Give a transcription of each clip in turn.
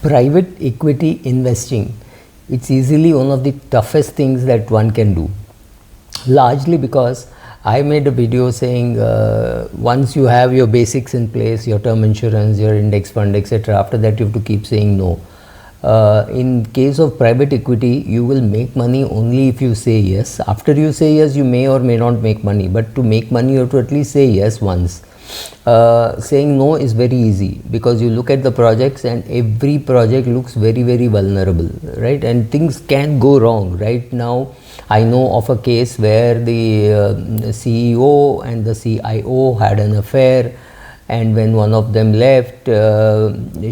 Private equity investing, it's easily one of the toughest things that one can do, largely because I made a video saying once you have your basics in place, your term insurance, your index fund, etc., after that you have to keep saying no. In case of private equity, you will make money only if you say yes. After you say yes, you may or may not make money, but to make money you have to at least say yes once. Saying no is very easy because you look at the projects and every project looks very, very vulnerable, right? And things can go wrong. Right now I know of a case where the CEO and the CIO had an affair, and when one of them left,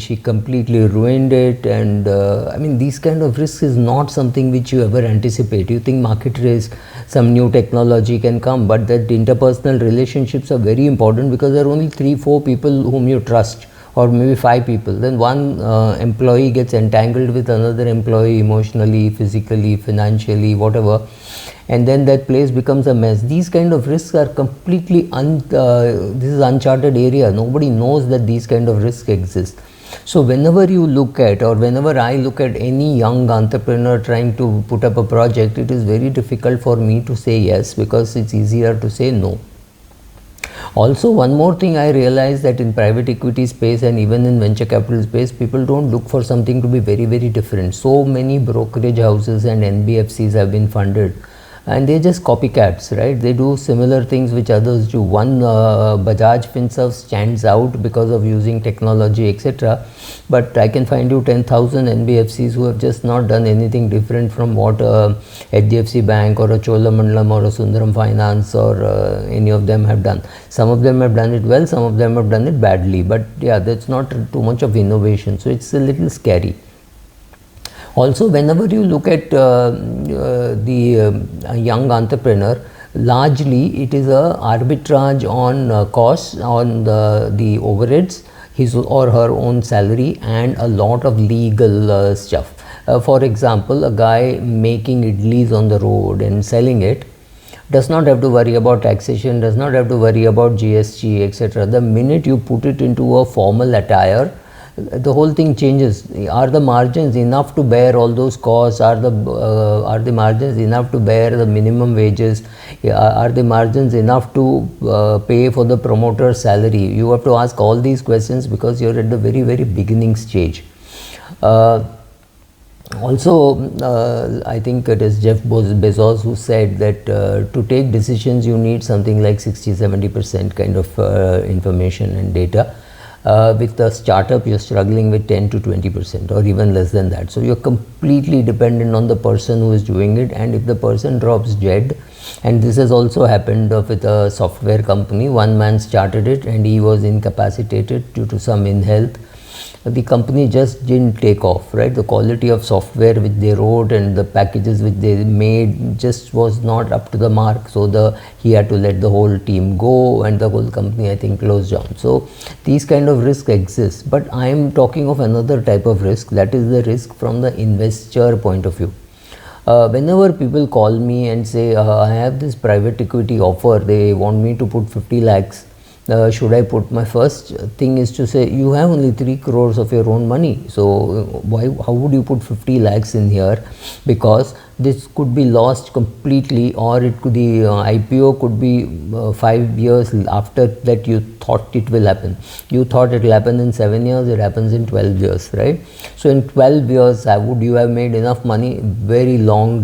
she completely ruined it. And I mean, these kind of risks is not something which you ever anticipate. You think market risk, some new technology can come, but that interpersonal relationships are very important because there are only 3-4 people whom you trust, or maybe 5 people. Then one employee gets entangled with another employee emotionally, physically, financially, whatever, and then that place becomes a mess. These kind of risks are completely this is uncharted area. Nobody knows that these kind of risks exist. So whenever you look at, or whenever I look at any young entrepreneur trying to put up a project, it is very difficult for me to say yes because it's easier to say no. Also, one more thing I realized, that in private equity space and even in venture capital space, people don't look for something to be very, very different. So many brokerage houses and NBFCs have been funded, and they're just copycats, right? They do similar things which others do. One Bajaj Finserv stands out because of using technology, etc. But I can find you 10,000 NBFCs who have just not done anything different from what HDFC Bank or a Cholamandalam or a Sundaram Finance or any of them have done. Some of them have done it well, some of them have done it badly. But yeah, that's not too much of innovation. So it's a little scary. Also, whenever you look at the young entrepreneur, largely it is a arbitrage on costs, on the overheads, his or her own salary, and a lot of legal stuff. For example, a guy making idlis on the road and selling it does not have to worry about taxation, does not have to worry about GST, etc. The minute you put it into a formal attire, the whole thing changes. Are the margins enough to bear all those costs? Are the margins enough to bear the minimum wages? Are the margins enough to pay for the promoter's salary? You have to ask all these questions because you're at the very, very beginning stage. Also, I think it is Jeff Bezos who said that to take decisions you need something like 60-70% kind of information and data. With a startup, you're struggling with 10 to 20% or even less than that. So you're completely dependent on the person who is doing it, and if the person drops dead, and this has also happened with a software company. One man started it and he was incapacitated due to some ill health. The company just didn't take off, right? The quality of software which they wrote and the packages which they made just was not up to the mark. So he had to let the whole team go, and the whole company, I think, closed down. So these kind of risks exist. But I am talking of another type of risk, that is the risk from the investor point of view. Whenever people call me and say, I have this private equity offer, they want me to put 50 lakhs. Should I put? My first thing is to say, you have only 3 crores of your own money, so how would you put 50 lakhs in here? Because this could be lost completely, or it could, the IPO could be 5 years after that you thought it will happen. You thought it will happen in 7 years, it happens in 12 years, right? So in 12 years, would you have made enough money? Very long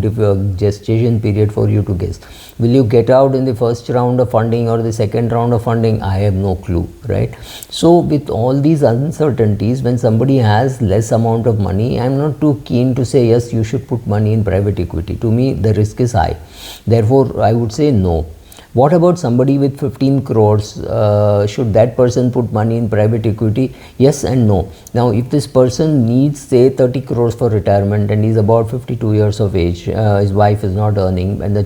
gestation period for you to guess. Will you get out in the first round of funding or the second round of funding? I have no clue, right? So with all these uncertainties, when somebody has less amount of money, I am not too keen to say, yes, you should put money in private equity. To me, the risk is high. Therefore, I would say no. What about somebody with 15 crores? Should that person put money in private equity? Yes and no. Now, if this person needs, say, 30 crores for retirement and he's about 52 years of age, his wife is not earning, and the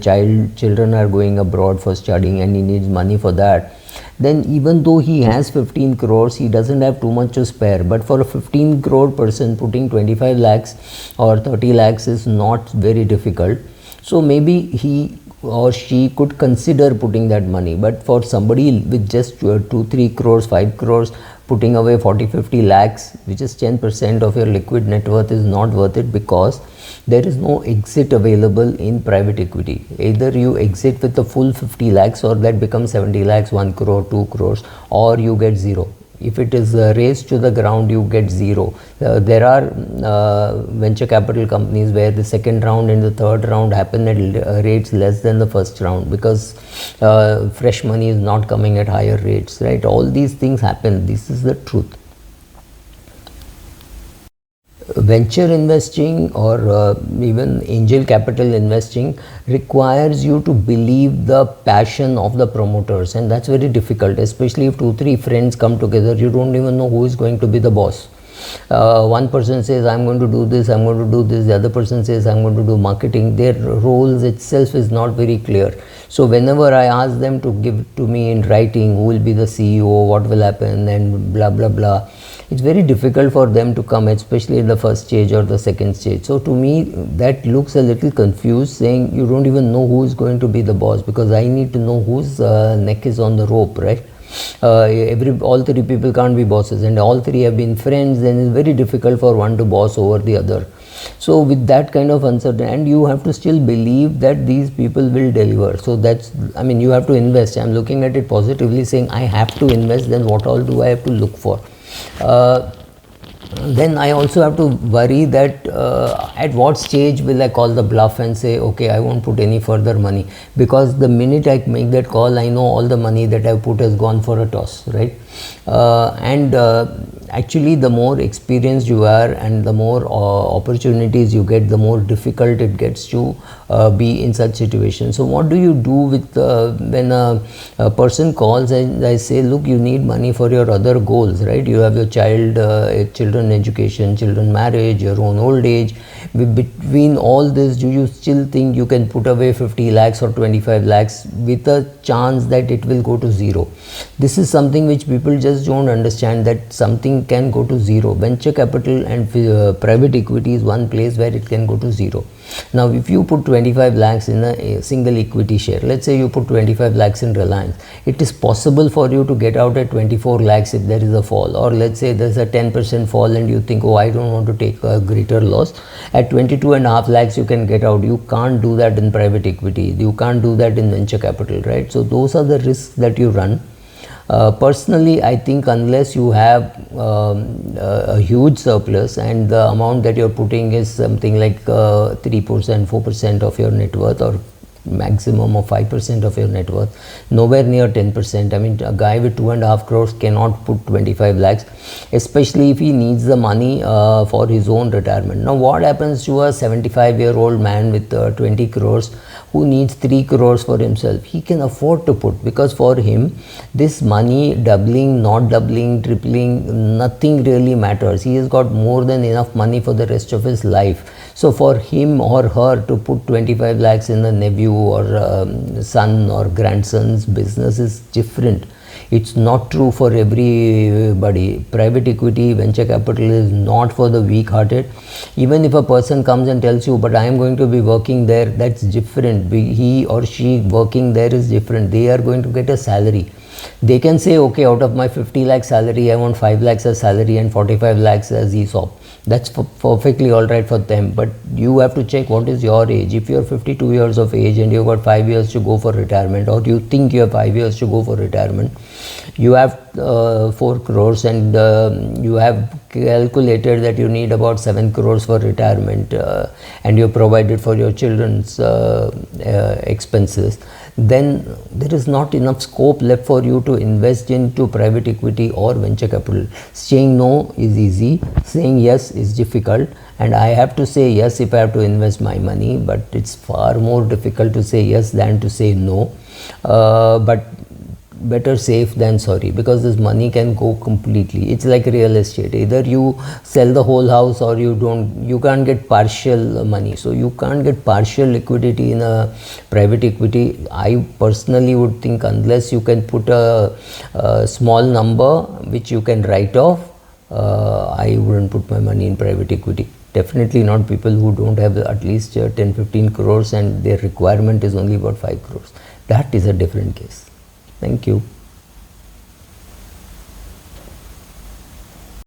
children are going abroad for studying, and he needs money for that, then even though he has 15 crores, he doesn't have too much to spare. But for a 15 crore person, putting 25 lakhs or 30 lakhs is not very difficult. So maybe he or she could consider putting that money. But for somebody with just 2-3 crores, 5 crores, putting away 40-50 lakhs, which is 10% of your liquid net worth, is not worth it, because there is no exit available in private equity. Either you exit with the full 50 lakhs, or that becomes 70 lakhs, 1 crore, 2 crores, or you get zero. If it is raised to the ground, you get zero. There are venture capital companies where the second round and the third round happen at rates less than the first round, because fresh money is not coming at higher rates, right? All these things happen. This is the truth. Venture investing or even angel capital investing requires you to believe the passion of the promoters, and that's very difficult, especially if 2-3 friends come together. You don't even know who is going to be the boss. One person says, I'm going to do this, I'm going to do this. The other person says, I'm going to do marketing. Their roles itself is not very clear. So whenever I ask them to give to me in writing who will be the CEO, what will happen, and blah blah blah, it's very difficult for them to come, especially in the first stage or the second stage. So to me, that looks a little confused, saying you don't even know who is going to be the boss, because I need to know whose neck is on the rope, right? All 3 people can't be bosses, and all 3 have been friends. Then it's very difficult for one to boss over the other. So with that kind of uncertainty, and you have to still believe that these people will deliver. So that's, I mean, you have to invest. I'm looking at it positively, saying I have to invest. Then what all do I have to look for? Then I also have to worry that at what stage will I call the bluff and say, okay, I won't put any further money, because the minute I make that call, I know all the money that I've put has gone for a toss, right? Actually, the more experienced you are and the more opportunities you get, the more difficult it gets to be in such situations. So what do you do with when a person calls and I say, look, you need money for your other goals, right? You have your children education, children marriage, your own old age. Between all this, do you still think you can put away 50 lakhs or 25 lakhs with a chance that it will go to zero? This is something which people just don't understand, that something can go to zero. Venture capital and private equity is one place where it can go to zero. Now, if you put 25 lakhs in a single equity share, let's say you put 25 lakhs in Reliance, it is possible for you to get out at 24 lakhs if there is a fall, or let's say there's a 10% fall and you think, oh, I don't want to take a greater loss. At 22.5 lakhs you can get out. You can't do that in private equity. You can't do that in venture capital, right? So those are the risks that you run. Personally, I think unless you have a huge surplus and the amount that you're putting is something like 3%, 4% of your net worth, or maximum of 5% of your net worth, nowhere near 10%. I mean, a guy with 2.5 crores cannot put 25 lakhs, especially if he needs the money for his own retirement. Now, what happens to a 75-year-old man with 20 crores who needs 3 crores for himself? He can afford to put, because for him, this money doubling, not doubling, tripling, nothing really matters. He has got more than enough money for the rest of his life. So for him or her to put 25 lakhs in a nephew or son or grandson's business is different. It's not true for everybody. Private equity, venture capital is not for the weak-hearted. Even if a person comes and tells you, but I am going to be working there, that's different. He or she working there is different. They are going to get a salary. They can say, okay, out of my 50 lakh salary, I want 5 lakhs as salary and 45 lakhs as ESOP. That's perfectly all right for them, but you have to check what is your age. If you are 52 years of age and you've got 5 years to go for retirement, or you think you have 5 years to go for retirement, you have 4 crores and you have calculated that you need about 7 crores for retirement, and you're provided for your children's expenses, then there is not enough scope left for you to invest into private equity or venture capital. Saying no is easy, saying yes is difficult, and I have to say yes if I have to invest my money, but it's far more difficult to say yes than to say no. But better safe than sorry, because this money can go completely. It's like real estate. Either you sell the whole house or you can't get partial money. So you can't get partial liquidity in a private equity. I personally would think, unless you can put a small number which you can write off, I wouldn't put my money in private equity. Definitely not people who don't have at least 10-15 crores and their requirement is only about 5 crores. That is a different case. Thank you.